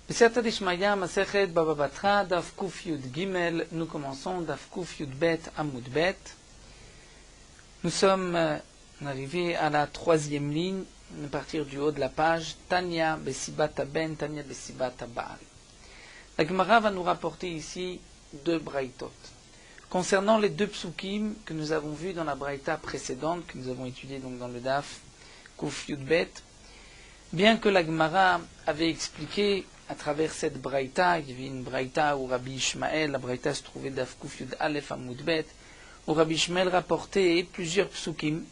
Besiyata Dishmaya, Masechet Baba Batra, Daf Kuf Yud Gimel. Nous commençons Daf Kuf Yud Bet Amud Bet. Nous sommes arrivés à la troisième ligne, à partir du haut de la page. Tanya Besibata Ben, Tanya Besibata Baal. La Gemara va nous rapporter ici deux braïtot. Concernant les deux psukim que nous avons vus dans la braïta précédente, que nous avons étudié donc dans le Daf Kuf Yud Bet, bien que la Gemara avait expliqué à travers cette braïta, il y avait une braïta où Rabbi Ishmael, la braïta se trouvait Daf Kuf Yud Aleph Amud Bet, où Rabbi Ishmael rapportait plusieurs psukim.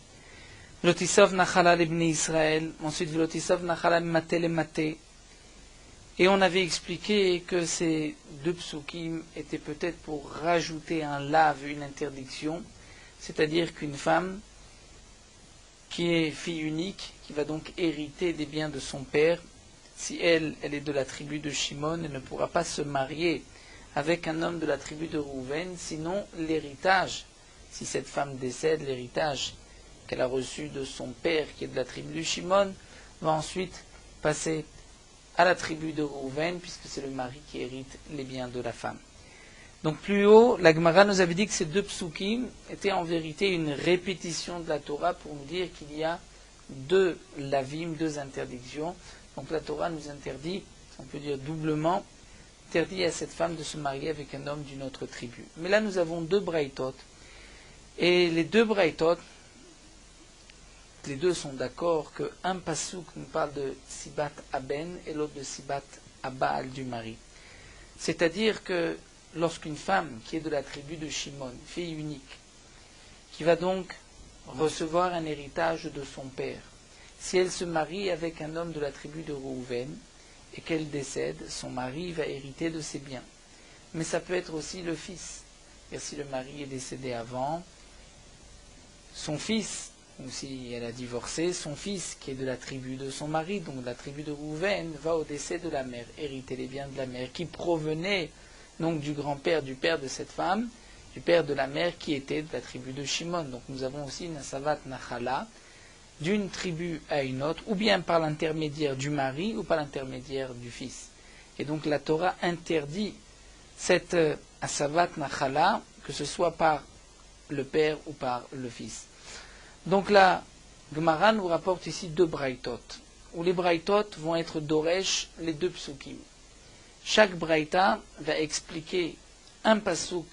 Velotisov Nachala lebnei Israël, ensuite Velotisov Nachala Maté le Maté. Et on avait expliqué que ces deux psukim étaient peut-être pour rajouter un lave, une interdiction, c'est-à-dire qu'une femme qui est fille unique, qui va donc hériter des biens de son père, si elle est de la tribu de Shimon, elle ne pourra pas se marier avec un homme de la tribu de Rouven, sinon l'héritage, si cette femme décède, l'héritage qu'elle a reçu de son père qui est de la tribu de Shimon, va ensuite passer à la tribu de Rouven, puisque c'est le mari qui hérite les biens de la femme. Donc plus haut, la Gemara nous avait dit que ces deux psukim étaient en vérité une répétition de la Torah pour nous dire qu'il y a deux lavim, deux interdictions. Donc la Torah nous interdit, on peut dire doublement, interdit à cette femme de se marier avec un homme d'une autre tribu. Mais là nous avons deux braïtot. Et les deux braïtot, les deux sont d'accord qu'un pasouk nous parle de Sibat Aben et l'autre de Sibat Abal du mari. C'est-à-dire que lorsqu'une femme qui est de la tribu de Shimon, fille unique, qui va donc recevoir un héritage de son père, si elle se marie avec un homme de la tribu de Rouven et qu'elle décède, son mari va hériter de ses biens. Mais ça peut être aussi le fils. Et si le mari est décédé avant, son fils, ou si elle a divorcé, son fils qui est de la tribu de son mari, donc de la tribu de Rouven, va au décès de la mère, hériter les biens de la mère, qui provenaient donc du grand-père, du père de cette femme, du père de la mère qui était de la tribu de Shimon. Donc nous avons aussi une Savat Nachala, d'une tribu à une autre, ou bien par l'intermédiaire du mari, ou par l'intermédiaire du fils. Et donc la Torah interdit cette Asavat Nachala, que ce soit par le père ou par le fils. Donc la Gemara nous rapporte ici deux braïtot, où les braïtot vont être d'Oresh, les deux psukim. Chaque braïta va expliquer un pasouk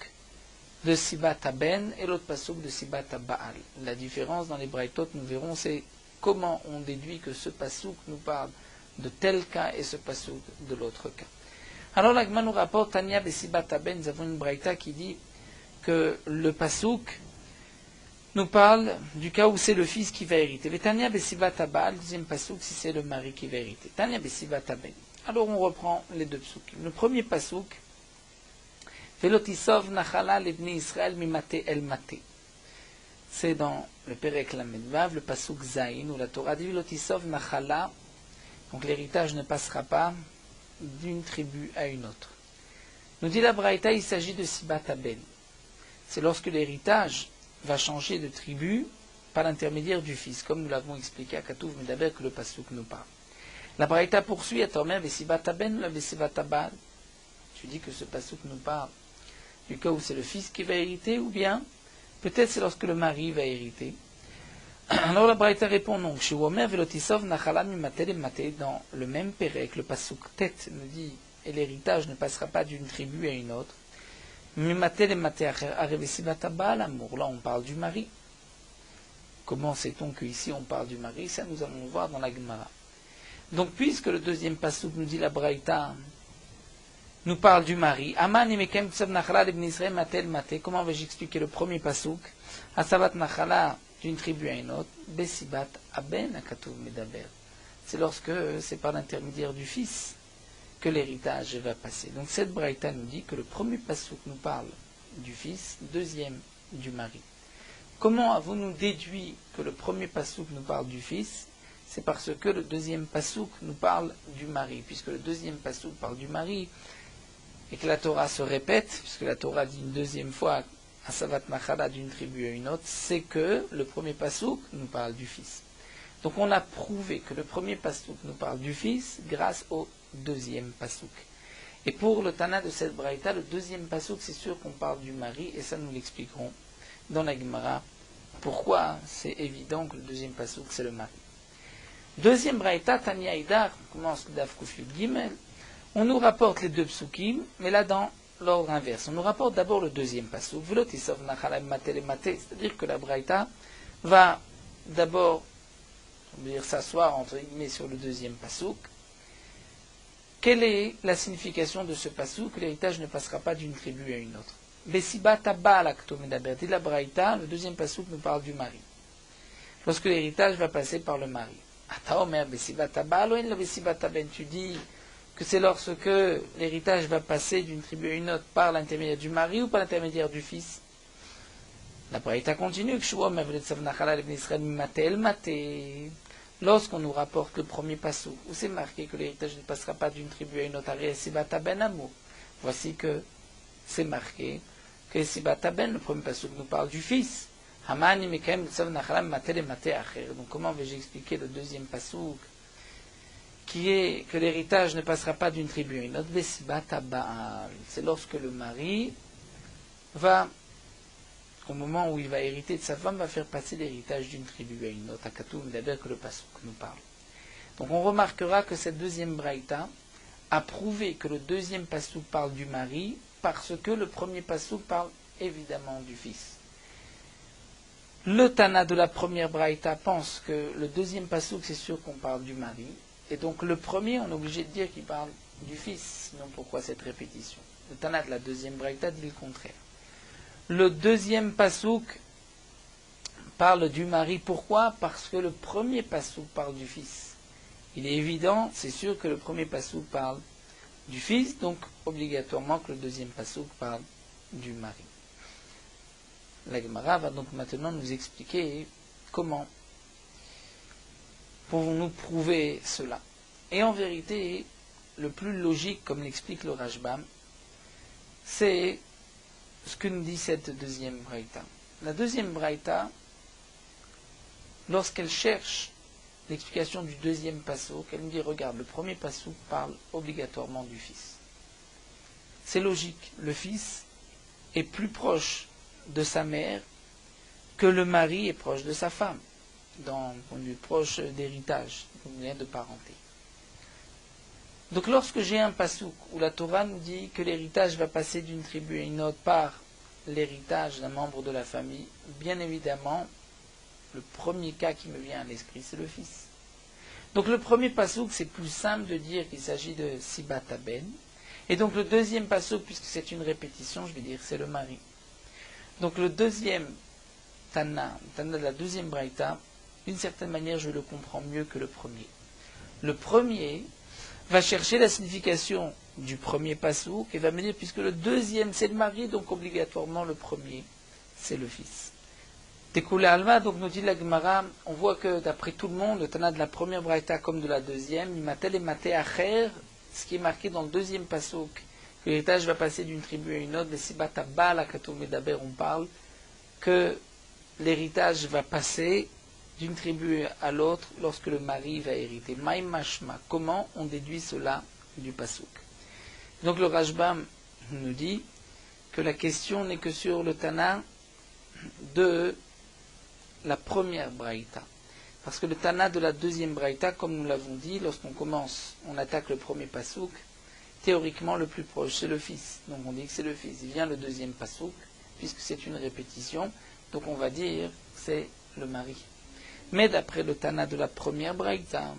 de Sibat Ben et l'autre pasouk de Sibat Baal. La différence dans les braïtot, nous verrons, c'est comment on déduit que ce pasouk nous parle de tel cas et ce pasouk de l'autre cas. Alors la Gemara nous rapporte Tanya et Sibat Ben. Nous avons une braïta qui dit que le pasouk nous parle du cas où c'est le fils qui va hériter. Mais Tanya Besibat Baal, deuxième pasouk, si c'est le mari qui va hériter. Tanya Besibat Ben. Alors on reprend les deux psukim. Le premier pasouk, Velotisov Nachala lebnei Israël mimate el Maté. C'est dans le Perek Lamedvav, le pasouk Zayin, où la Torah dit Velotisov Nachala, donc l'héritage ne passera pas d'une tribu à une autre. Nous dit la Braïta, il s'agit de Sibat Ben. C'est lorsque l'héritage va changer de tribu par l'intermédiaire du fils, comme nous l'avons expliqué à Katouv Medaber que le pasouk nous parle. La Braïta poursuit à Tomer Besibat Ben ou la Besibat Baal. Tu dis que ce pasouk nous parle du cas où c'est le fils qui va hériter, ou bien peut-être c'est lorsque le mari va hériter. Alors la Braïta répond non. Chez Omer Velotisov Nachala Mimate Maté, dans le même Pérec, le pasouk tête nous dit et l'héritage ne passera pas d'une tribu à une autre. Mimate Maté Arevesibat Baal amour. Là on parle du mari. Comment sait-on qu'ici on parle du mari? Ça nous allons voir dans la Gemara. Donc puisque le deuxième pasouk nous dit la Braïta nous parle du mari. Aman imekem tsav nachala lebnei Israël matel maté. Comment vais-je expliquer le premier pasouk? Asavat nachala d'une tribu à une autre. Besibat aben akatuv medaber. C'est lorsque c'est par l'intermédiaire du fils que l'héritage va passer. Donc cette braïta nous dit que le premier pasouk nous parle du fils, deuxième du mari. Comment avons-nous déduit que le premier pasouk nous parle du fils? C'est parce que le deuxième pasouk nous parle du mari. Puisque le deuxième pasouk parle du mari, et que la Torah se répète, puisque la Torah dit une deuxième fois à Savat Nachala d'une tribu à une autre, c'est que le premier pasouk nous parle du fils. Donc on a prouvé que le premier pasouk nous parle du fils grâce au deuxième pasouk. Et pour le Tana de cette braïta, le deuxième pasouk, c'est sûr qu'on parle du mari, et ça nous l'expliquerons dans la Gemara. Pourquoi c'est évident que le deuxième pasouk, c'est le mari. Deuxième braïta, Tanya Idar, on commence le Daf Kuf Yud Gimel. On nous rapporte les deux psukim, mais là dans l'ordre inverse. On nous rapporte d'abord le deuxième pasouk, c'est-à-dire que la braïta va d'abord s'asseoir entre guillemets sur le deuxième pasouk. Quelle est la signification de ce pasouk? L'héritage ne passera pas d'une tribu à une autre. Besiba taba lakto medaber. Dit la braïta, le deuxième pasouk nous parle du mari. Lorsque l'héritage va passer par le mari. Ataomer besiba taba loin la besiba taben. Tu dis que c'est lorsque l'héritage va passer d'une tribu à une autre par l'intermédiaire du mari ou par l'intermédiaire du fils. La braïta continue. Lorsqu'on nous rapporte le premier pasouk, où c'est marqué que l'héritage ne passera pas d'une tribu à une autre, voici que c'est marqué que le premier pasouk nous parle du fils. Donc comment vais-je expliquer le deuxième pasouk qui est que l'héritage ne passera pas d'une tribu à une autre? C'est lorsque le mari va, au moment où il va hériter de sa femme, va faire passer l'héritage d'une tribu à une autre. Akatoum d'abord que le pasouk nous parle. Donc on remarquera que cette deuxième braïta a prouvé que le deuxième pasouk parle du mari parce que le premier pasouk parle évidemment du fils. Le Tana de la première braïta pense que le deuxième pasouk, c'est sûr qu'on parle du mari, et donc le premier, on est obligé de dire qu'il parle du fils, sinon pourquoi cette répétition? Le Tana de la deuxième braïta dit le contraire. Le deuxième pasouk parle du mari. Pourquoi? Parce que le premier pasouk parle du fils. Il est évident, c'est sûr que le premier pasouk parle du fils, donc obligatoirement que le deuxième pasouk parle du mari. La Gemara va donc maintenant nous expliquer comment pouvons-nous prouver cela. Et en vérité, le plus logique, comme l'explique le Rashbam, c'est ce que nous dit cette deuxième braïta. La deuxième braïta, lorsqu'elle cherche l'explication du deuxième pasouk, elle nous dit, regarde, le premier pasouk parle obligatoirement du fils. C'est logique, le fils est plus proche de sa mère que le mari est proche de sa femme, d'un point de vue proche d'héritage, de parenté. Donc lorsque j'ai un pasouk où la Torah nous dit que l'héritage va passer d'une tribu à une autre par l'héritage d'un membre de la famille, bien évidemment, le premier cas qui me vient à l'esprit, c'est le fils. Donc le premier pasouk, c'est plus simple de dire qu'il s'agit de Sibataben. Et donc le deuxième pasouk, puisque c'est une répétition, je vais dire c'est le mari. Donc le deuxième Tana de la deuxième braïta, d'une certaine manière, je le comprends mieux que le premier. Le premier va chercher la signification du premier pasouk et va me dire, puisque le deuxième c'est le mari, donc obligatoirement le premier c'est le fils. Tekoula Alma, donc nous dit la Gemara, on voit que d'après tout le monde, le Tana de la première braïta comme de la deuxième, Imatel et Maté Acher, ce qui est marqué dans le deuxième pasouk, que l'héritage va passer d'une tribu à une autre, mais si Bataba, la Katoumé d'Aber, on parle que l'héritage va passer d'une tribu à l'autre lorsque le mari va hériter. Maïm Mashma, comment on déduit cela du pasouk? Donc le Rashbam nous dit que la question n'est que sur le Tana de la première braïta. Parce que le Tana de la deuxième braïta, comme nous l'avons dit, lorsqu'on commence, on attaque le premier pasouk, théoriquement le plus proche, c'est le fils. Donc on dit que c'est le fils. Il vient le deuxième pasouk, puisque c'est une répétition, donc on va dire que c'est le mari. Mais d'après le Tana de la première braïta,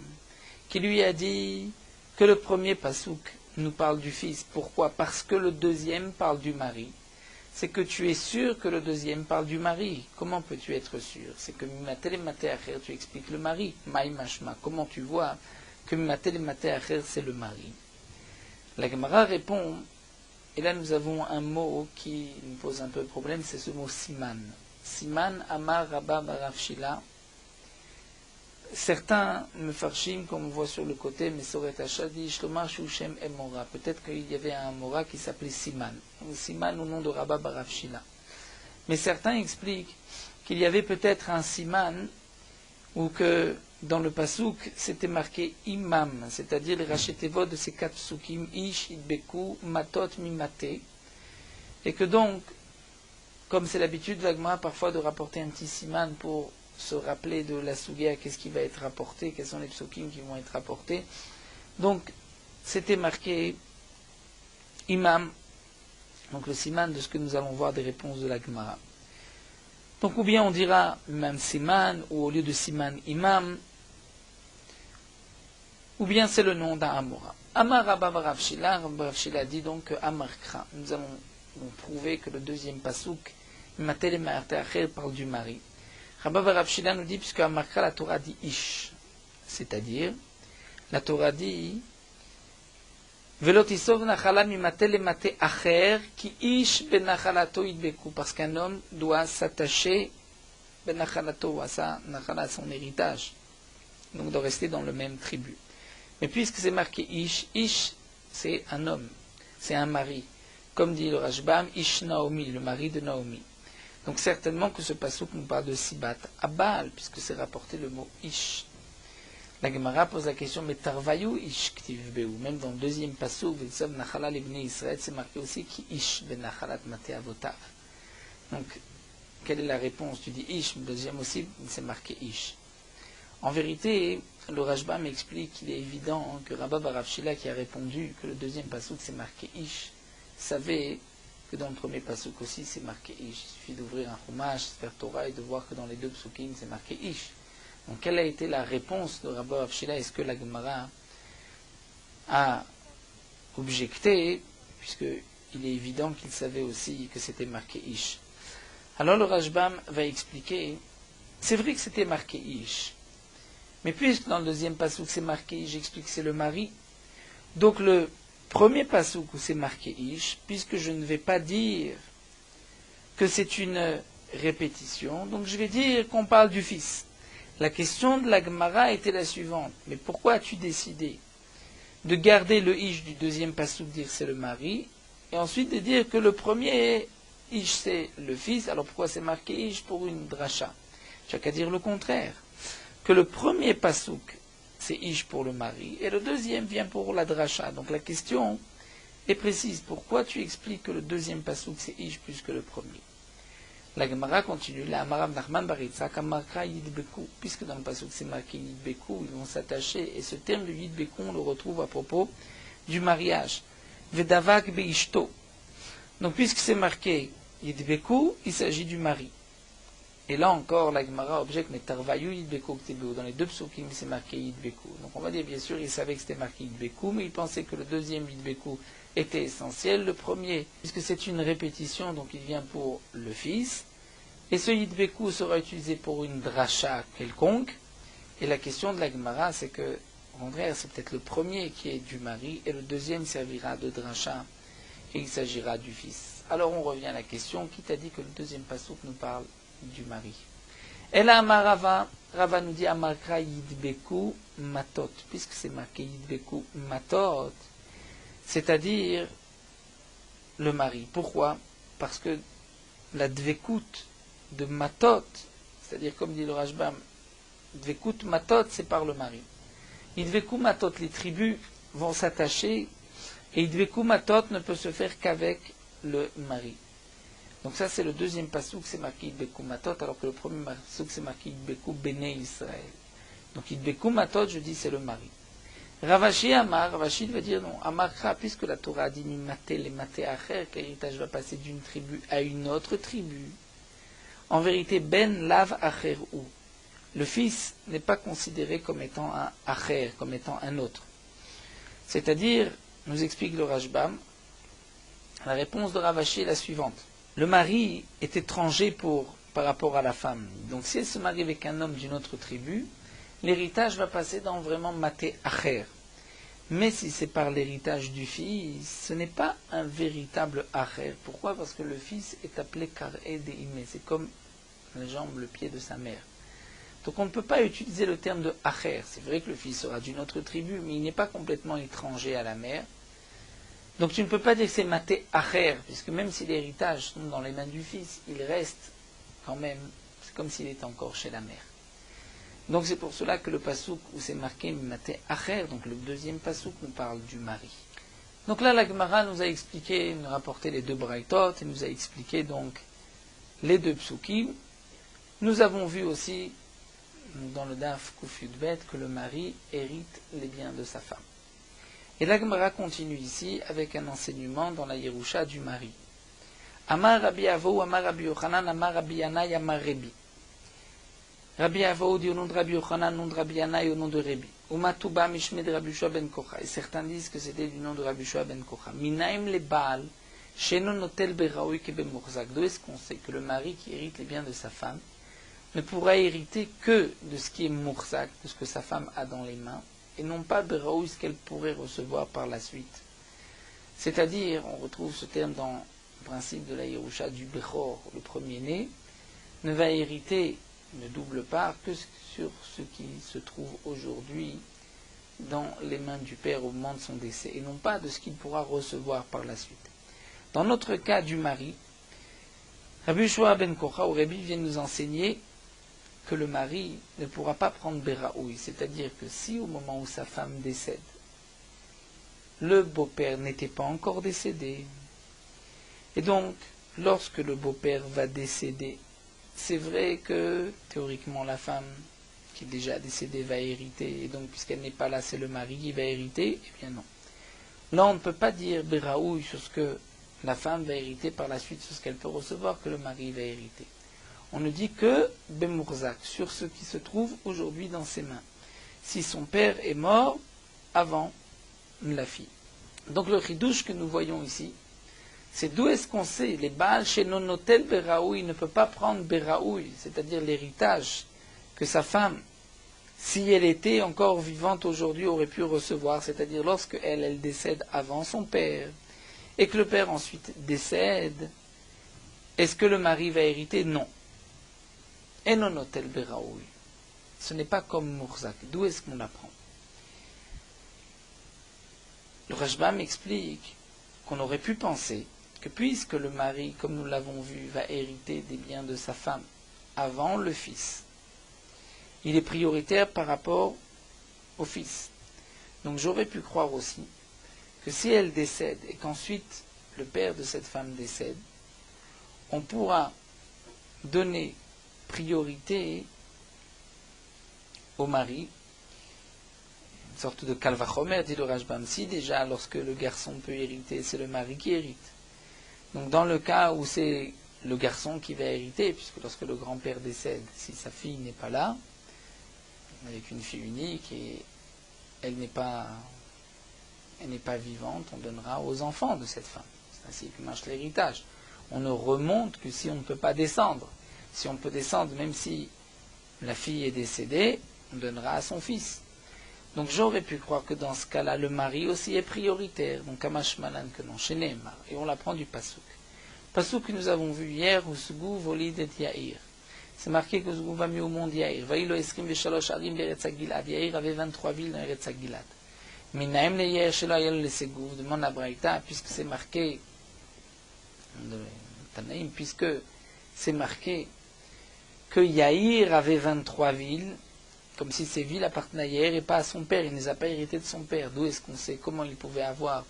qui lui a dit que le premier pasouk nous parle du fils. Pourquoi? Parce que le deuxième parle du mari. C'est que tu es sûr que le deuxième parle du mari. Comment peux-tu être sûr? C'est que tu expliques le mari. Maïmashma. Comment tu vois que c'est le mari? La Gemara répond, et là nous avons un mot qui nous pose un peu de problème, c'est ce mot siman. Siman Amar Rabba Barav Shila. Certains mefarshim, comme on voit sur le côté, Mesoret Hashadi, Shlomar Shushem Emora. Peut-être qu'il y avait un Mora qui s'appelait Siman. Siman au nom de Rabba Barav Shila. Mais certains expliquent qu'il y avait peut-être un Siman, ou que dans le pasouk, c'était marqué imam, c'est-à-dire les rachetevot de ces 4 psukim, ish, idbeku, matot, mimate, et que donc, comme c'est l'habitude de l'Agma parfois de rapporter un petit siman pour se rappeler de la sugia, qu'est-ce qui va être rapporté, quels sont les psukim qui vont être rapportés, donc c'était marqué imam, donc le siman de ce que nous allons voir des réponses de la Gemara. Donc ou bien on dira imam siman, ou au lieu de siman imam, ou bien c'est le nom d'un Amora. Amar Rabba Rav Shila dit donc que Amarkra, nous allons prouver que le deuxième pasouk, Matel et Ma'arte Acher, parle du mari. Rabba Rav Shila nous dit, puisque Amarkra, la Torah dit Ish, c'est-à-dire, la Torah dit Velotisov nachala mimatel et mate acher ki ish benachalato idbeku, parce qu'un homme doit s'attacher benachalato à sa nachala, à son héritage, donc de rester dans le même tribu. Mais puisque c'est marqué ish, ish c'est un homme, c'est un mari, comme dit le Rashbam, ish Naomi, le mari de Naomi. Donc certainement que ce passouk nous parle de Sibat Abal, puisque c'est rapporté le mot ish. La Gemara pose la question, mais Tarvayu ish ktiv beu, même dans le deuxième passouk, V'tsav nachala libnei Israël, c'est marqué aussi ki ish benachalat mate avotav. Donc, quelle est la réponse? Tu dis ish, le deuxième aussi, c'est marqué ish. En vérité, le Rashbam explique qu'il est évident que Rabba Rav Shila, qui a répondu que le deuxième passouk c'est marqué ish, savait que dans le premier passouk aussi c'est marqué ish. Il suffit d'ouvrir un chumash, faire Torah et de voir que dans les deux psukim c'est marqué ish. Donc quelle a été la réponse de Rabba Rav Shila? Est-ce que la Gemara a objecté, puisqu'il est évident qu'il savait aussi que c'était marqué ish? Alors le Rashbam va expliquer, c'est vrai que c'était marqué ish, mais puisque dans le deuxième passouk c'est marqué ish, j'explique que c'est le mari, donc le premier passouk où c'est marqué ish, puisque je ne vais pas dire que c'est une répétition, donc je vais dire qu'on parle du fils. La question de la Gemara était la suivante, mais pourquoi as-tu décidé de garder le ish du deuxième passouk, dire c'est le mari, et ensuite de dire que le premier ish c'est le fils, alors pourquoi c'est marqué ish pour une dracha? Tu n'as qu'à dire le contraire, que le premier passouk c'est ish pour le mari, et le deuxième vient pour la dracha. Donc la question est précise, pourquoi tu expliques que le deuxième passouk c'est ish plus que le premier? La Gemara continue, la Amarav Nachman Baritzak, Amarkra Yidbeku, puisque dans le passouk c'est marqué Yidbeku, ils vont s'attacher, et ce terme de Yidbeku on le retrouve à propos du mariage. Vedavak Beishto. Donc puisque c'est marqué Yidbeku, il s'agit du mari. Et là encore, la Gemara objecte, mais Tarvayu Yidbeku Ktebeu, dans les deux psukim c'est marqué Yidbeku. Donc on va dire, bien sûr, il savait que c'était marqué Yidbeku, mais il pensait que le deuxième Yidbeku était essentiel. Le premier, puisque c'est une répétition, donc il vient pour le fils. Et ce Yidbeku sera utilisé pour une dracha quelconque. Et la question de la Gemara, c'est que, au contraire, c'est peut-être le premier qui est du mari, et le deuxième servira de dracha, et il s'agira du fils. Alors on revient à la question, qui t'a dit que le deuxième passouk nous parle du mari? Et là, Rava nous dit Amarkra Yidbeku Matot, puisque c'est marqué Yidbeku Matot, c'est-à-dire le mari. Pourquoi? Parce que la dvekut de Matot, c'est-à-dire comme dit le Rashbam, dvekut Matot, c'est par le mari. Yidbeku Matot, les tribus vont s'attacher, et Yidbeku Matot ne peut se faire qu'avec le mari. Donc ça c'est le deuxième passouk, c'est marqué Yidbeku Matot, alors que le premier passouk c'est marqué Yidbeku Bene Israël. Donc Yidbeku Matot, je dis c'est le mari. Ravashi Amar, Ravashi va dire non, Amarkra, puisque la Torah a dit Mimatel et Mate Acher, que l'héritage va passer d'une tribu à une autre tribu. En vérité, Ben Lav Acher ou. Le fils n'est pas considéré comme étant un Acher, comme étant un autre. C'est-à-dire, nous explique le Rashbam, la réponse de Ravashi est la suivante. Le mari est étranger par rapport à la femme. Donc si elle se marie avec un homme d'une autre tribu, l'héritage va passer dans vraiment Maté Acher. Mais si c'est par l'héritage du fils, ce n'est pas un véritable Acher. Pourquoi? Parce que le fils est appelé Kar'e De'ime. C'est comme la jambe, le pied de sa mère. Donc on ne peut pas utiliser le terme de Acher. C'est vrai que le fils sera d'une autre tribu, mais il n'est pas complètement étranger à la mère. Donc tu ne peux pas dire que c'est Maté Acher, puisque même si l'héritage tombe dans les mains du fils, il reste quand même, c'est comme s'il était encore chez la mère. Donc c'est pour cela que le pasouk où c'est marqué Mate Acher, donc le deuxième pasouk, nous parle du mari. Donc là, la Gemara nous a expliqué, nous a rapporté les deux braïtot, et nous a expliqué donc les deux psukim. Nous avons vu aussi, dans le Daf Kuf Yudbet, que le mari hérite les biens de sa femme. Et la Gemara continue ici avec un enseignement dans la Yerusha du mari. Amar Rabbi Avou, Amar Rabbi Yochanan, Amar Rabbi Yanai, Amar Rebi. Rabbi Avou dit au nom de Rabbi Yochanan, au nom de Rabbi Yanai, au nom de Rebi. Umatuba Mishme de Rabbi Shua ben Kocha. Et certains disent que c'était du nom de Rabbi Shua ben Kocha. Minaim le Baal, Sheno notel beraoui kebe murzak. D'où est-ce qu'on sait que le mari qui hérite les biens de sa femme ne pourra hériter que de ce qui est murzak, de ce que sa femme a dans les mains, et non pas beraoui, ce qu'elle pourrait recevoir par la suite. C'est-à-dire, on retrouve ce terme dans le principe de la Yerusha du Bechor, le premier-né, ne va hériter une double part que sur ce qui se trouve aujourd'hui dans les mains du père au moment de son décès, et non pas de ce qu'il pourra recevoir par la suite. Dans notre cas du mari, Rabbi Shua ben Kocha ou Rabbi vient nous enseigner que le mari ne pourra pas prendre Beraoui, c'est-à-dire que si au moment où sa femme décède, le beau-père n'était pas encore décédé, et donc lorsque le beau-père va décéder, c'est vrai que théoriquement la femme qui est déjà décédée va hériter, et donc puisqu'elle n'est pas là, c'est le mari qui va hériter, eh bien non. Là on ne peut pas dire Beraoui sur ce que la femme va hériter par la suite, sur ce qu'elle peut recevoir, que le mari va hériter. On ne dit que Bemurzak, sur ce qui se trouve aujourd'hui dans ses mains. Si son père est mort avant la fille. Donc le chidouche que nous voyons ici, c'est d'où est-ce qu'on sait, les Baal chez Nonotel Beraoui ne peut pas prendre Beraoui, c'est-à-dire l'héritage que sa femme, si elle était encore vivante aujourd'hui, aurait pu recevoir, c'est-à-dire lorsque elle décède avant son père, et que le père ensuite décède, est-ce que le mari va hériter? Non. Et Nonotel Beraoui. Ce n'est pas comme Murzak. D'où est-ce qu'on l'apprend? Le Rashbam explique qu'on aurait pu penser que puisque le mari, comme nous l'avons vu, va hériter des biens de sa femme avant le fils, il est prioritaire par rapport au fils. Donc j'aurais pu croire aussi que si elle décède et qu'ensuite le père de cette femme décède, on pourra donner priorité au mari, une sorte de kalvachomer, dit le Rashbam. Si déjà, lorsque le garçon peut hériter, c'est le mari qui hérite. Donc dans le cas où c'est le garçon qui va hériter, puisque lorsque le grand-père décède, si sa fille n'est pas là, avec une fille unique et elle n'est pas vivante, on donnera aux enfants de cette femme. C'est ainsi que marche l'héritage. On ne remonte que si on ne peut pas descendre. Si on peut descendre, même si la fille est décédée, on donnera à son fils. Donc j'aurais pu croire que dans ce cas-là, le mari aussi est prioritaire. Donc Kamash Malan que non, chez Neymar. Et on l'apprend du Passouk. Passouk que nous avent vu hier, Usgu volid et Yair. C'est marqué que Usgu va mis au monde Yair. Vaïlo Esrim Veshalosh Arim Beretz Gilad. Yair avait 23 villes dans Eretz Gilad. Mais Naim le Yair Shelo Ayel le Segouv, demande à Braïta, puisque c'est marqué, puisque c'est marqué que Yair avait 23 villes, comme si ces villes appartenaient à Yair et pas à son père. Il ne les a pas héritées de son père. D'où est-ce qu'on sait comment il pouvait avoir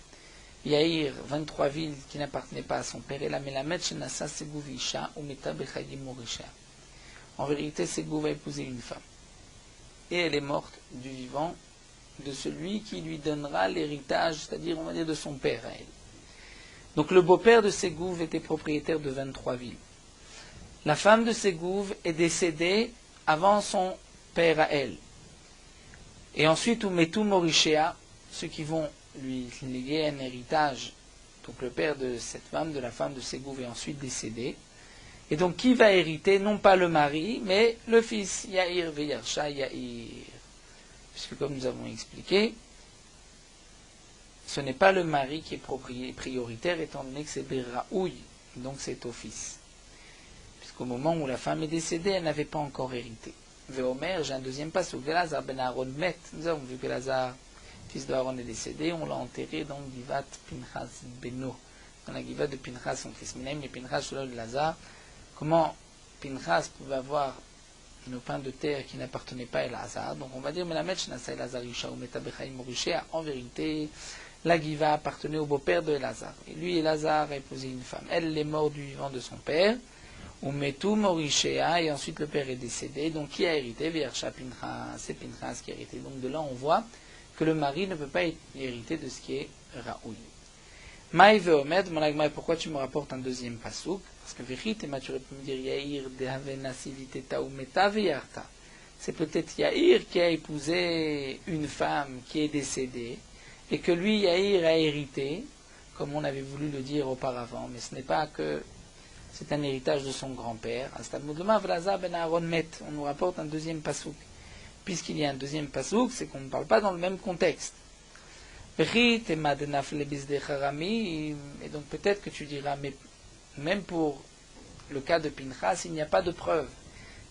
Yair 23 villes qui n'appartenaient pas à son père? Et la Melamed Shenasa Segouv Isha ou Meta Bechayim Morisha. En vérité, Segouv a épousé une femme. Et elle est morte du vivant de celui qui lui donnera l'héritage, c'est-à-dire, on va dire, de son père à elle. Donc le beau-père de Segouv était propriétaire de 23 villes. La femme de Segouv est décédée avant son père à elle. Et ensuite, Umetu Morishéa, ceux qui vont lui léguer un héritage, donc le père de cette femme, de la femme de Segouv, est ensuite décédé. Et donc, qui va hériter? Non pas le mari, mais le fils, Yair Veyarsha Yair. Puisque comme nous avons expliqué, ce n'est pas le mari qui est prioritaire, étant donné que c'est Beraoui, donc c'est au fils. Puisqu'au moment où la femme est décédée, elle n'avait pas encore hérité. Véomer, j'ai un deuxième pas sur Velazar ben Aaron met. Nous avons vu que Velazar, fils d'Aaron, est décédé, on l'a enterré dans Givat Pinchas Beno, dans la Givat de Pinchas, son fils. Minaim et Pinchas, de Lazare. Comment Pinchas pouvait avoir nos pains de terre qui n'appartenaient pas à Elazar. Donc on va dire, en vérité, la Giva appartenait au beau-père de Elazar. Et lui, Elazar a épousé une femme. Elle est morte du vivant de son père. Ou Metou Morishea, et ensuite le père est décédé. Donc qui a hérité? Viercha Pinchas, c'est Pinchas qui a hérité. Donc de là on voit que le mari ne peut pas hériter de ce qui est Raoui. Maï veomed, mon agma, pourquoi tu me rapportes un deuxième pasouk? Parce que Vechit, et tu aurais pu me dire Yair de Havena Siviteta ou Meta Veyarta. C'est peut-être Yair qui a épousé une femme qui est décédée, et que lui, Yair, a hérité, comme on avait voulu le dire auparavant, mais ce n'est pas que c'est un héritage de son grand-père. On nous rapporte un deuxième pasouk. Puisqu'il y a un deuxième pasouk, c'est qu'on ne parle pas dans le même contexte. Et donc peut-être que tu diras, mais même pour le cas de Pinchas, il n'y a pas de preuve.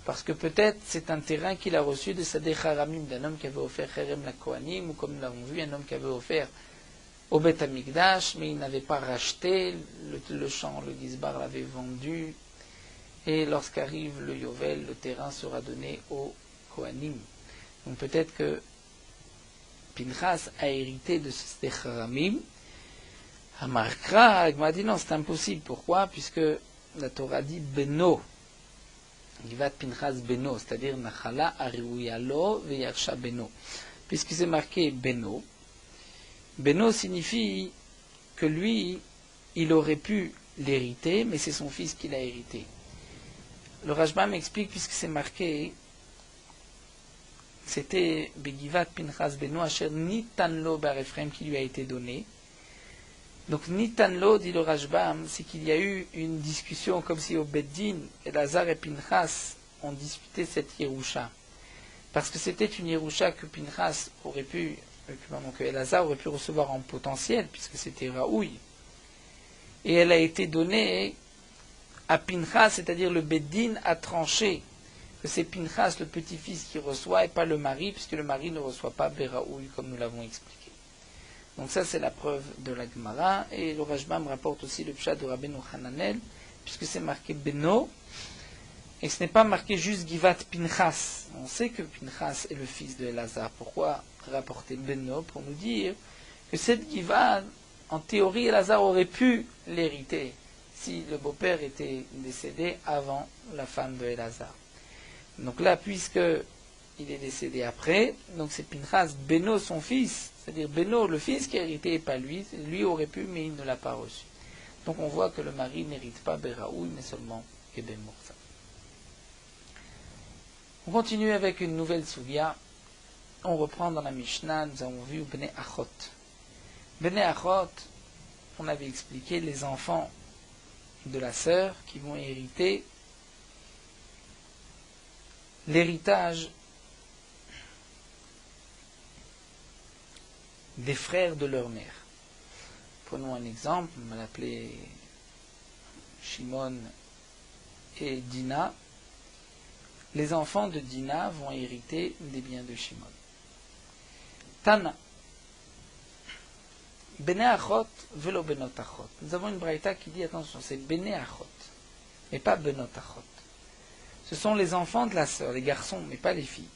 Parce que peut-être c'est un terrain qu'il a reçu de Sadeh Haramim, d'un homme qui avait offert Cherem la Kohanim, ou comme nous l'avons vu, un homme qui avait offert au Beth Amikdash, mais il n'avait pas racheté, le champ, le Gizbar l'avait vendu, et lorsqu'arrive le Yovel, le terrain sera donné au Kohanim. Donc peut-être que Pinchas a hérité de ce Haramim. Amarkra, m'a dit non, c'est impossible. Pourquoi? Puisque la Torah dit Beno, Givat Pinchas Beno, c'est-à-dire Nachala Ariuyalo Veyarsha Beno. Puisque c'est marqué Beno, Beno signifie que lui, il aurait pu l'hériter, mais c'est son fils qui l'a hérité. Le Rashbam explique, puisque c'est marqué, c'était Begivat Pinchas Beno Asher Nitanlo Bar Ephraim qui lui a été donné. Donc Nitanlo, dit le Rashbam, c'est qu'il y a eu une discussion comme si au Beddin, Elazar et Pinchas ont disputé cette Yerusha. Parce que c'était une Yerusha que Pinchas aurait pu, que Elazar aurait pu recevoir en potentiel, puisque c'était Raoui. Et elle a été donnée à Pinchas, c'est-à-dire le Beddin a tranché que c'est Pinchas, le petit-fils, qui reçoit et pas le mari, puisque le mari ne reçoit pas Beraoui, comme nous l'avons expliqué. Donc ça, c'est la preuve de la Gemara. Et le Rashbam rapporte aussi le pshat de Rabbeinu Hananel, puisque c'est marqué Beno, et ce n'est pas marqué juste Givat Pinchas. On sait que Pinchas est le fils de Elazar. Pourquoi rapporter Beno? Pour nous dire que cette Givat, en théorie, Elazar aurait pu l'hériter si le beau-père était décédé avant la femme de Elazar. Donc là, puisque il est décédé après, donc c'est Pinchas Beno, son fils, c'est-à-dire Beno, le fils qui a hérité et pas lui, lui aurait pu, mais il ne l'a pas reçu. Donc on voit que le mari n'hérite pas Beraoui, mais seulement Eben Morsa. On continue avec une nouvelle souvia. On reprend dans la Mishnah, nous avons vu Bnei Achot. Bnei Achot, on avait expliqué les enfants de la sœur qui vont hériter l'héritage des frères de leur mère. Prenons un exemple, on va l'appeler Shimon et Dina. Les enfants de Dina vont hériter des biens de Shimon. Tana. Bnei Achot velo benot Achot. Nous avons une braïta qui dit, attention, c'est Bnei Achot, mais pas benot Achot. Ce sont les enfants de la sœur, les garçons, mais pas les filles.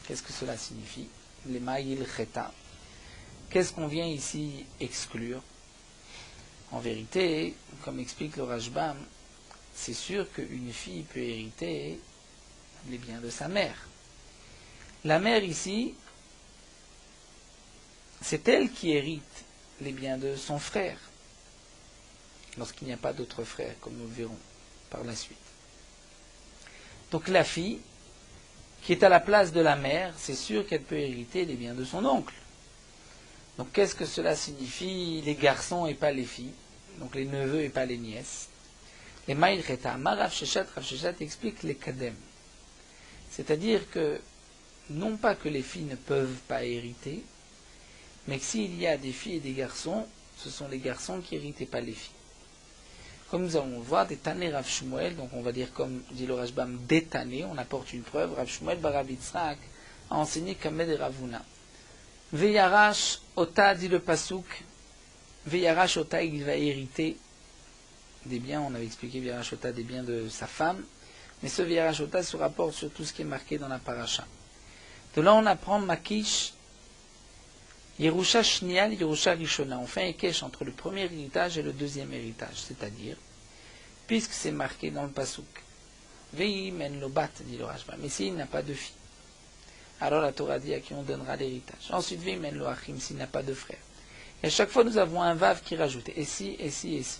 Qu'est-ce que cela signifie? Les ma'il cheta. Qu'est-ce qu'on vient ici exclure? En vérité, comme explique le Rashbam, c'est sûr qu'une fille peut hériter les biens de sa mère. La mère ici, c'est elle qui hérite les biens de son frère, lorsqu'il n'y a pas d'autres frères, comme nous le verrons par la suite. Donc la fille, qui est à la place de la mère, c'est sûr qu'elle peut hériter les biens de son oncle. Donc qu'est-ce que cela signifie? Les garçons et pas les filles, donc les neveux et pas les nièces. Les Maïl Cheta, Rav Sheshat explique les kadem. C'est-à-dire que, non pas que les filles ne peuvent pas hériter, mais que s'il y a des filles et des garçons, ce sont les garçons qui héritent et pas les filles. Comme nous allons voir, des Tané Rav Shmuel, donc on va dire comme dit le Rashbam, des Tané, on apporte une preuve, Rav Shmuel Barav Yitzhak a enseigné Kamed et Ravuna. Veyarash Ota, dit le Pasuk, Veyarash Ota, il va hériter des biens, on avait expliqué Veyarash Ota, des biens de sa femme, Mais ce Vayarashota se rapporte sur tout ce qui est marqué dans la paracha. De là, on apprend Makish, Yerusha Shnial, Yerusha Rishona. On fait un Kesh entre le premier héritage et le deuxième héritage, c'est-à-dire, puisque c'est marqué dans le Pasuk, Vei men lobat, dit le Rashba, mais s'il n'a pas de fille, alors la Torah dit à qui on donnera l'héritage. Ensuite, Vei men lo achim, s'il n'a pas de frère. Et à chaque fois, nous avons un Vav qui rajoute, et si, et si, et si.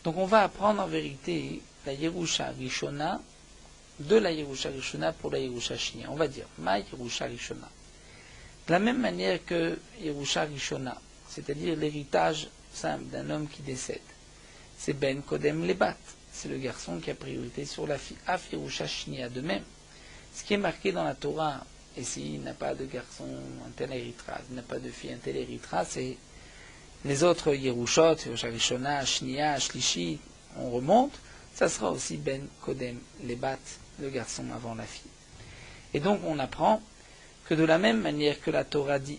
Donc on va apprendre en vérité la Yerusha Rishona, de la Yerusha Rishona pour la Yerusha Shnia. On va dire, Ma Yerusha Rishona. De la même manière que Yerusha Rishona, c'est-à-dire l'héritage simple d'un homme qui décède, c'est Ben Kodem Lebat, c'est le garçon qui a priorité sur la fille. Af Yerusha Shnia, de même. Ce qui est marqué dans la Torah, et s'il n'a pas de garçon, un tel héritera, s'il n'a pas de fille, un tel héritera, c'est les autres Yerushot, Yerusha Rishona, Shnia, Shlishi, on remonte, ça sera aussi Ben Kodem Lebat, le garçon avant la fille. Et donc on apprend que de la même manière que la Torah dit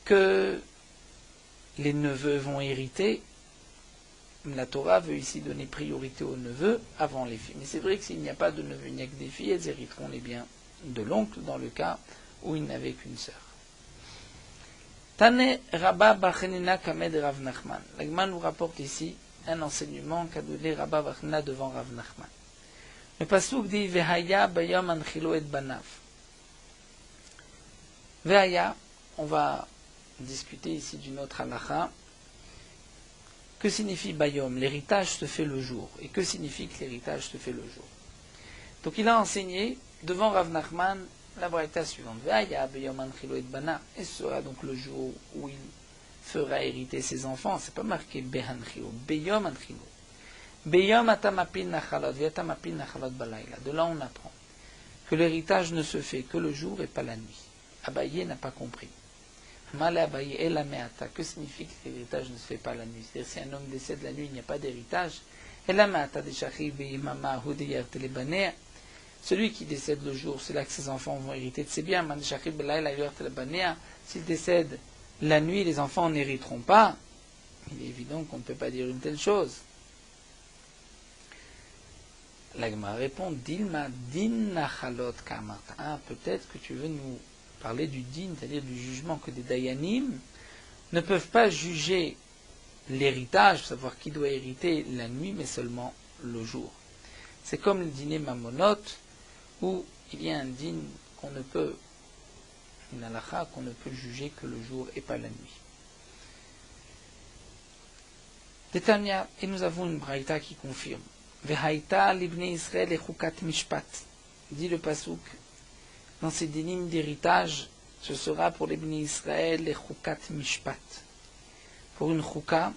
que les neveux vont hériter, la Torah veut ici donner priorité aux neveux avant les filles. Mais c'est vrai que s'il n'y a pas de neveux, il n'y a que des filles, elles hériteront les biens de l'oncle dans le cas où il n'avait qu'une sœur. Tane Rabba Bachenina Kamed Rav Nachman. L'Agman nous rapporte ici un enseignement qu'a donné Rabba Bachenina devant Rav Nachman. Le pasuk dit Vehaya bayom anchilo et banav. Vehaya, on va discuter ici d'une autre halakha. Que signifie bayom? L'héritage se fait le jour. Et que signifie que l'héritage se fait le jour? Donc il a enseigné devant Rav Nachman la braïta suivante. Vehaya bayom anchilo et banav. Et ce sera donc le jour où il fera hériter ses enfants. C'est pas marqué behanchilo, bayom anchilo. Beyom atamapin nachalot, viatamapin nachalot balayla. De là on apprend que l'héritage ne se fait que le jour et pas la nuit. Abaye n'a pas compris. Male Abaye et la meata. Que signifie que l'héritage ne se fait pas la nuit? C'est-à-dire si un homme décède la nuit, il n'y a pas d'héritage. Et la meata de shachir beimama hudiyar telebanea. Celui qui décède le jour, c'est là que ses enfants vont hériter de ses biens. Man shachir belayla yar telebanea. S'il décède la nuit, les enfants n'hériteront pas. Il est évident qu'on ne peut pas dire une telle chose. La Gemara répond, Dilma din nachalot kamarta. Ah, peut-être que tu veux nous parler du din, c'est-à-dire du jugement, que des dayanim ne peuvent pas juger l'héritage, savoir qui doit hériter la nuit, mais seulement le jour. C'est comme le dîner mamonot, où il y a un din qu'on ne peut, une halakha qu'on ne peut juger que le jour et pas la nuit. Détania, et nous avons une braïta qui confirme. Vehaïta libne Israël et chukat mishpat. Dit le pasuk, dans ces dinim d'héritage, ce sera pour les Bnei Israël les chukat mishpat. Pour une chuka,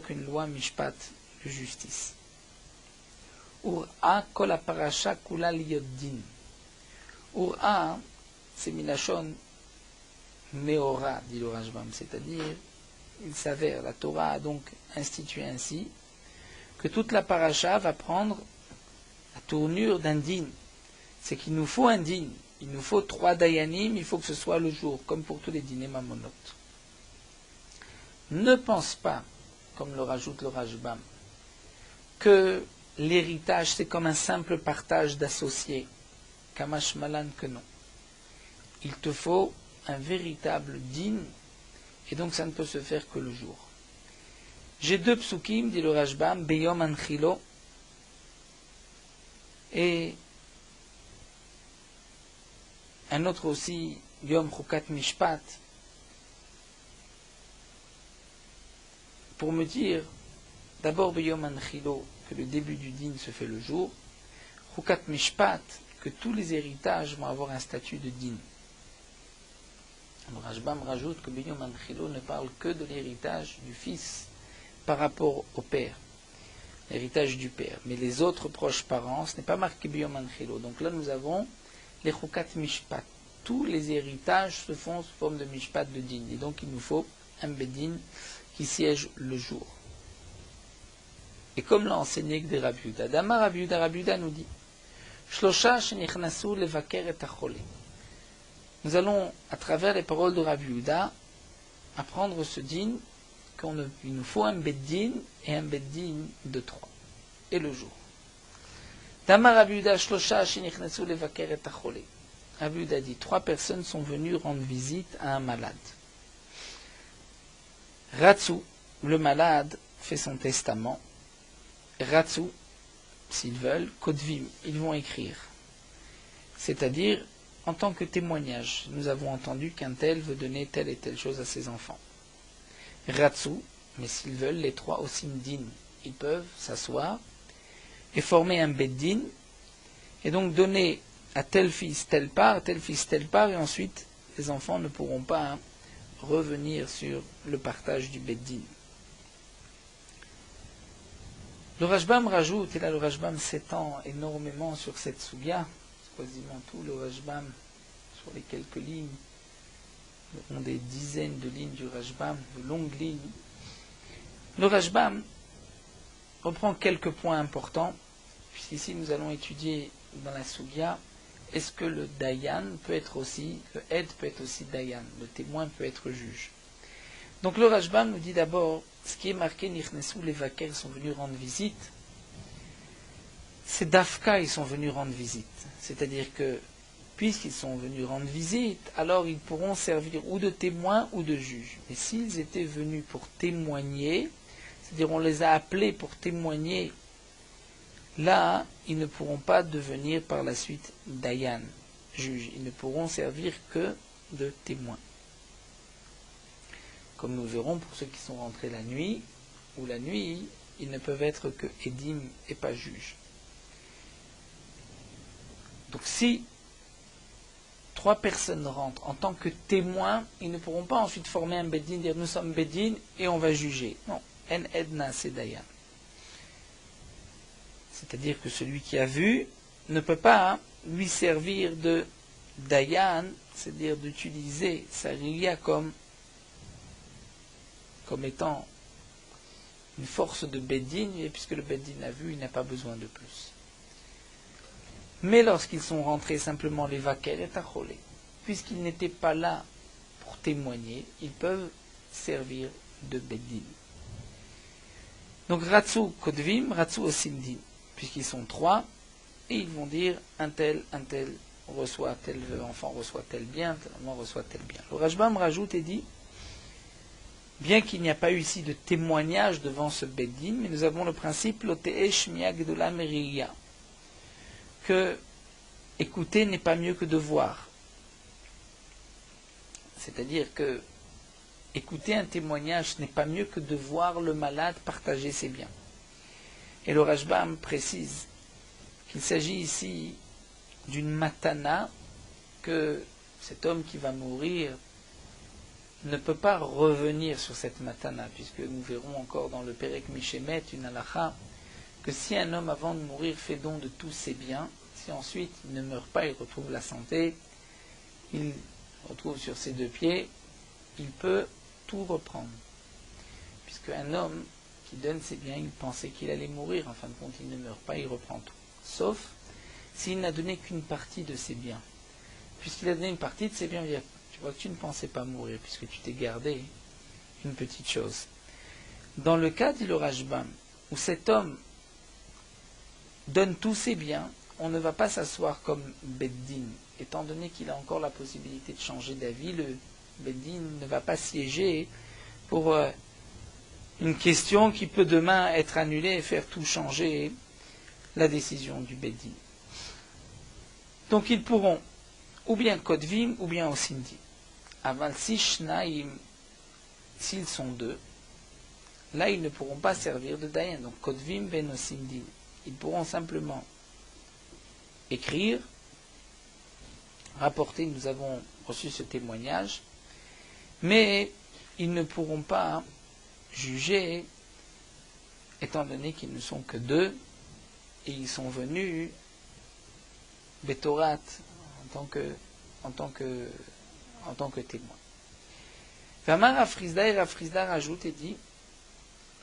une loi mishpat de justice. Ur'a kol parasha kula liyot din. Ur'a, c'est milachon meora, dit le Rashbam, c'est-à-dire, il s'avère, la Torah a donc institué ainsi, que toute la paracha va prendre la tournure d'un din. C'est qu'il nous faut un din. Il nous faut 3 dayanim, il faut que ce soit le jour, comme pour tous les dîners mamonot. Ne pense pas, comme le rajoute le Rashbam, que l'héritage c'est comme un simple partage d'associés. Kamash malan que non. Il te faut un véritable din, et donc ça ne peut se faire que le jour. J'ai 2 psukim, dit le Rashbam, Beyom Anchilo, et un autre aussi, Yom Chukat Mishpat, pour me dire, d'abord Beyom Anchilo, que le début du din se fait le jour, Chukat Mishpat, que tous les héritages vont avoir un statut de din. Le Rashbam rajoute que Beyom Anchilo ne parle que de l'héritage du fils, par rapport au père, l'héritage du père. Mais les autres proches parents, ce n'est pas marqué Biyom Anchilo. Donc là, nous avons les Chukat Mishpat. Tous les héritages se font sous forme de Mishpat de din. Et donc, il nous faut un Bedin qui siège le jour. Et comme l'a enseigné des Rabbi Yehuda, Dama Rabbi Yehuda nous dit Shlosha shenichnasu levaker et achole. Nous allons, à travers les paroles de Rabbi Yehuda, apprendre ce din. Il nous faut un beddin et un beddin de 3. Et le jour. Damar Abiuda Shlosha Shinichnesu Levaker et Achole. Abiuda dit 3 personnes sont venues rendre visite à un malade. Ratsu, le malade, fait son testament. Ratsu, s'ils veulent, Kodvim, ils vont écrire. C'est-à-dire, en tant que témoignage, nous avons entendu qu'un tel veut donner telle et telle chose à ses enfants. Ratsu, mais s'ils veulent, les 3 au Sindin, ils peuvent s'asseoir et former un beddin, et donc donner à tel fils telle part, et ensuite les enfants ne pourront pas revenir sur le partage du beddin. Le Rashbam rajoute, et là le Rashbam s'étend énormément sur cette sougya, quasiment tout le Rashbam, sur les quelques lignes, ont des dizaines de lignes du Rashbam, de longues lignes. Le Rashbam reprend quelques points importants, puisqu'ici nous allons étudier dans la Sugya, est-ce que le Dayan peut être aussi, le Ed peut être aussi Dayan, le témoin peut être juge. Donc le Rashbam nous dit d'abord, ce qui est marqué, Nichnesu, les vaquers sont venus rendre visite, c'est Dafka, ils sont venus rendre visite. C'est-à-dire que, puisqu'ils sont venus rendre visite, alors ils pourront servir ou de témoins ou de juges. Mais s'ils étaient venus pour témoigner, c'est-à-dire on les a appelés pour témoigner, là, ils ne pourront pas devenir par la suite Dayan, juges. Ils ne pourront servir que de témoins. Comme nous verrons pour ceux qui sont rentrés la nuit, ou la nuit, ils ne peuvent être que Edim et pas juges. Donc si 3 personnes rentrent en tant que témoins, ils ne pourront pas ensuite former un Beddin, dire nous sommes Beddin et on va juger. Non, En Edna c'est Dayan. C'est-à-dire que celui qui a vu ne peut pas lui servir de Dayan, c'est-à-dire d'utiliser sa riya comme étant une force de Beddin, et puisque le Beddin a vu, il n'a pas besoin de plus. Mais lorsqu'ils sont rentrés simplement les vaquers et tacholé, puisqu'ils n'étaient pas là pour témoigner, ils peuvent servir de Beddin. Donc Ratsu Kodvim, Ratsu Osindin, puisqu'ils sont 3, et ils vont dire un tel reçoit tel enfant, reçoit tel bien, tel enfant reçoit tel bien. Le Rashbam rajoute et dit, bien qu'il n'y a pas eu ici de témoignage devant ce Beddin, mais nous avons le principe Loteesh Miag de la Meriya, que écouter n'est pas mieux que de voir. C'est-à-dire que écouter un témoignage n'est pas mieux que de voir le malade partager ses biens. Et le Rashbam précise qu'il s'agit ici d'une matana, que cet homme qui va mourir ne peut pas revenir sur cette matana, puisque nous verrons encore dans le Perek Mishemet une halacha, que si un homme avant de mourir fait don de tous ses biens, si ensuite il ne meurt pas, il retrouve la santé, il retrouve sur ses 2 pieds, il peut tout reprendre. Puisque un homme qui donne ses biens, il pensait qu'il allait mourir, en fin de compte il ne meurt pas, il reprend tout. Sauf s'il n'a donné qu'une partie de ses biens. Puisqu'il a donné une partie de ses biens, il dit, tu vois que tu ne pensais pas mourir, puisque tu t'es gardé une petite chose. Dans le cas, dit le Rashbam, où cet homme donne tous ses biens, on ne va pas s'asseoir comme Beddin. Étant donné qu'il a encore la possibilité de changer d'avis, le Beddin ne va pas siéger pour une question qui peut demain être annulée et faire tout changer la décision du Beddin. Donc ils pourront ou bien Kodvim ou bien Osindi. Aval Sishnaim, s'ils sont 2, là ils ne pourront pas servir de Dayan. Donc Kodvim ben Osindi. Ils pourront simplement écrire, rapporter, nous avons reçu ce témoignage, mais ils ne pourront pas juger, étant donné qu'ils ne sont que 2, et ils sont venus Betorat en tant que témoin. Vamar Afrizda, et Afrizda rajoute et dit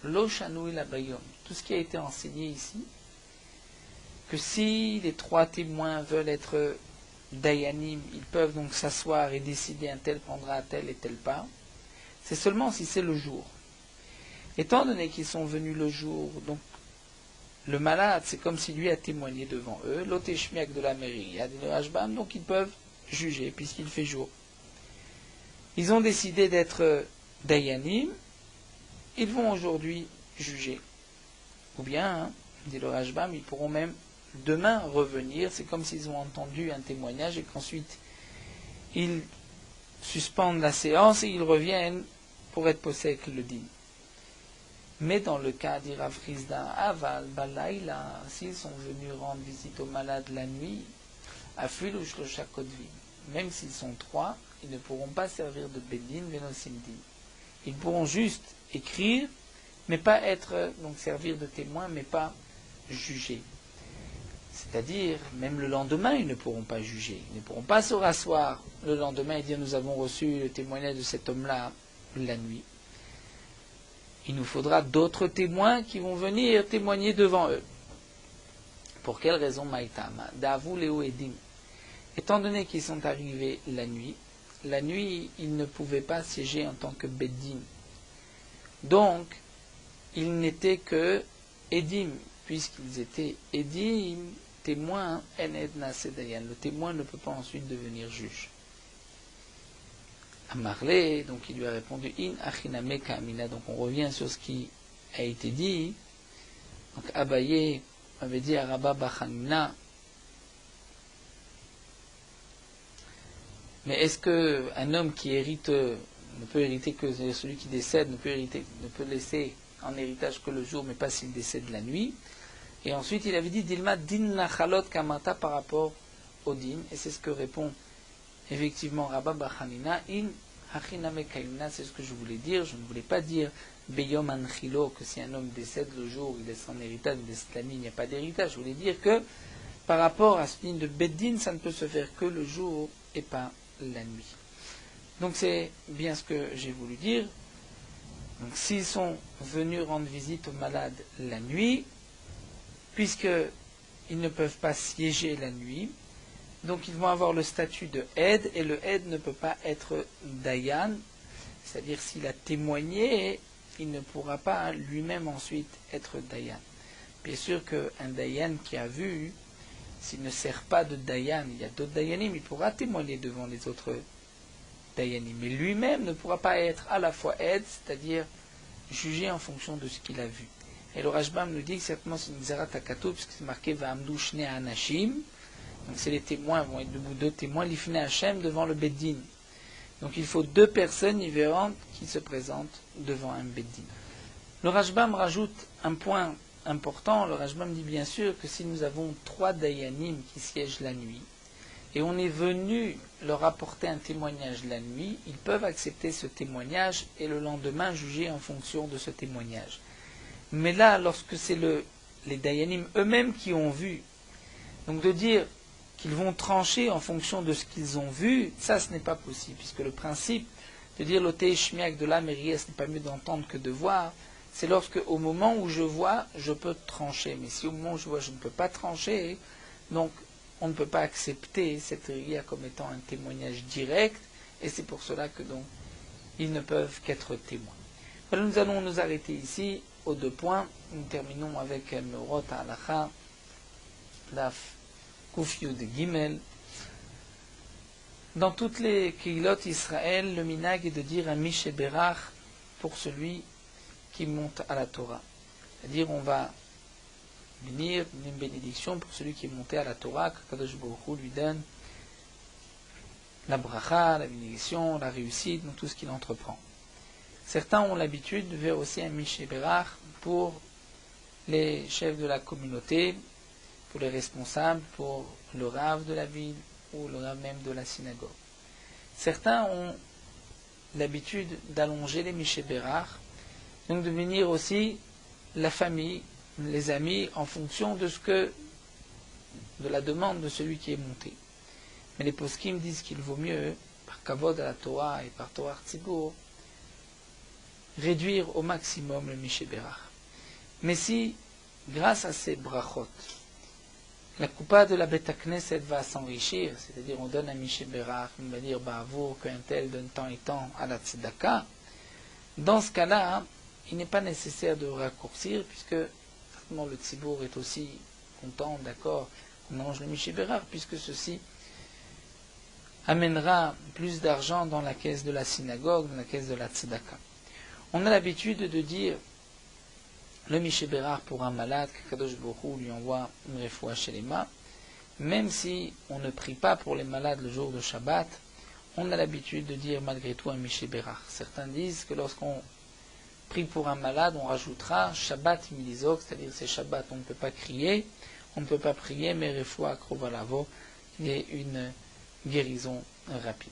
Lo Shanui la Bayom, tout ce qui a été enseigné ici, que si les 3 témoins veulent être Dayanim, ils peuvent donc s'asseoir et décider un tel prendra telle et telle part, c'est seulement si c'est le jour. Étant donné qu'ils sont venus le jour, donc le malade, c'est comme si lui a témoigné devant eux, l'oteshmiak de la mairie, il y a des Rashbam, donc ils peuvent juger puisqu'il fait jour. Ils ont décidé d'être dayanim, ils vont aujourd'hui juger. Ou bien, dit le Rashbam, ils pourront même demain revenir, c'est comme s'ils ont entendu un témoignage et qu'ensuite ils suspendent la séance et ils reviennent pour être possèques le din. Mais dans le cas d'Irav Rizda, Aval, Balaïla, s'ils sont venus rendre visite aux malades la nuit, Afil ou Shlosha Kodvin, même s'ils sont 3, ils ne pourront pas servir de Bedin, Venosimdin. Ils pourront juste écrire, mais pas être, donc servir de témoin, mais pas juger. C'est-à-dire, même le lendemain, ils ne pourront pas juger. Ils ne pourront pas se rasseoir le lendemain et dire nous avons reçu le témoignage de cet homme-là la nuit. Il nous faudra d'autres témoins qui vont venir témoigner devant eux. Pour quelle raison Maïtama Davou Léo Edim. Étant donné qu'ils sont arrivés la nuit, ils ne pouvaient pas siéger en tant que Beddin. Donc, ils n'étaient que Edim, puisqu'ils étaient Edim, témoins, Ened Nasedayan. Le témoin ne peut pas ensuite devenir juge. Amarlé, donc il lui a répondu In Achiname Kamina. Donc on revient sur ce qui a été dit. Donc Abaye avait dit à Rabba Bachanina. Mais est-ce qu'un homme qui hérite ne peut hériter que celui qui décède, ne peut laisser en héritage que le jour, mais pas s'il décède la nuit? Et ensuite il avait dit Dilma Din Nachalot Kamata par rapport au din, et c'est ce que répond effectivement Rabba Bachanina, In Hachiname Kaimna, c'est ce que je voulais dire. Je ne voulais pas dire Beyom Anchilo, que si un homme décède le jour, il laisse son héritage, il laisse la nuit, il n'y a pas d'héritage. Je voulais dire que par rapport à ce din de Beddin, ça ne peut se faire que le jour et pas la nuit. Donc c'est bien ce que j'ai voulu dire. Donc s'ils sont venus rendre visite aux malades la nuit, puisqu'ils ne peuvent pas siéger la nuit, donc ils vont avoir le statut de aide, et le aide ne peut pas être dayan, c'est-à-dire s'il a témoigné, il ne pourra pas lui-même ensuite être dayan. Bien sûr qu'un dayan qui a vu, s'il ne sert pas de dayan, il y a d'autres dayanim, il pourra témoigner devant les autres dayanim, mais lui-même ne pourra pas être à la fois aide, c'est-à-dire jugé en fonction de ce qu'il a vu. Et le Rashbam nous dit que certainement c'est une Zerat Akatou, puisque c'est marqué Va'amdou Shnei Anashim. Donc c'est les témoins, vont être debout deux témoins, l'Ifne Hashem devant le Beddin. Donc il faut 2 personnes différentes qui se présentent devant un Beddin. Le Rashbam rajoute un point important. Le Rashbam dit bien sûr que si nous avons 3 dayanim qui siègent la nuit, et on est venu leur apporter un témoignage la nuit, ils peuvent accepter ce témoignage et le lendemain juger en fonction de ce témoignage. Mais là, lorsque c'est les dayanim eux-mêmes qui ont vu, donc de dire qu'ils vont trancher en fonction de ce qu'ils ont vu, ça ce n'est pas possible, puisque le principe de dire l'oté shmiak de la mairie, ce n'est pas mieux d'entendre que de voir, c'est lorsque au moment où je vois, je peux trancher. Mais si au moment où je vois, je ne peux pas trancher, donc on ne peut pas accepter cette rivière comme étant un témoignage direct, et c'est pour cela que donc ils ne peuvent qu'être témoins. Voilà, nous allons nous arrêter ici aux 2 points. Nous terminons avec Meorot Halacha, Daf Kuf Yud Gimel. Dans toutes les Keilot Israël, le minag est de dire un Mishe Berach pour celui qui monte à la Torah. C'est-à-dire, on va bénir une bénédiction pour celui qui est monté à la Torah, que Kadosh Baruch Hu lui donne la bracha, la bénédiction, la réussite, dans tout ce qu'il entreprend. Certains ont l'habitude de faire aussi un Mishe Berach pour les chefs de la communauté, pour les responsables, pour le rave de la ville ou le rave même de la synagogue. Certains ont l'habitude d'allonger les Mishe Berach, donc de venir aussi la famille, les amis, en fonction de la demande de celui qui est monté. Mais les poskim disent qu'il vaut mieux, par kavod à la Torah et par Torah Tzibour, réduire au maximum le Mishe Berach. Mais si, grâce à ces brachot, la coupa de la Beta Knesset va s'enrichir, c'est-à-dire on donne un Mishe Berach, on va dire Ba'avour, qu'un tel donne tant et tant à la Tzedaka, dans ce cas-là, il n'est pas nécessaire de raccourcir, puisque automatiquement le tzibour est aussi content, d'accord, qu'on mange le Miché Bérard, puisque ceci amènera plus d'argent dans la caisse de la synagogue, dans la caisse de la tzedaka. On a l'habitude de dire le Miché Bérard pour un malade, que Kadosh Baruch Hu lui envoie une refoua shelema, même si on ne prie pas pour les malades le jour de Shabbat, on a l'habitude de dire malgré tout un Miché Bérard. Certains disent que lorsqu'on prie pour un malade, on rajoutera Shabbat milizok, c'est-à-dire c'est Shabbat, on ne peut pas crier, on ne peut pas prier, mais refoua akrovalavo, il y a une guérison rapide.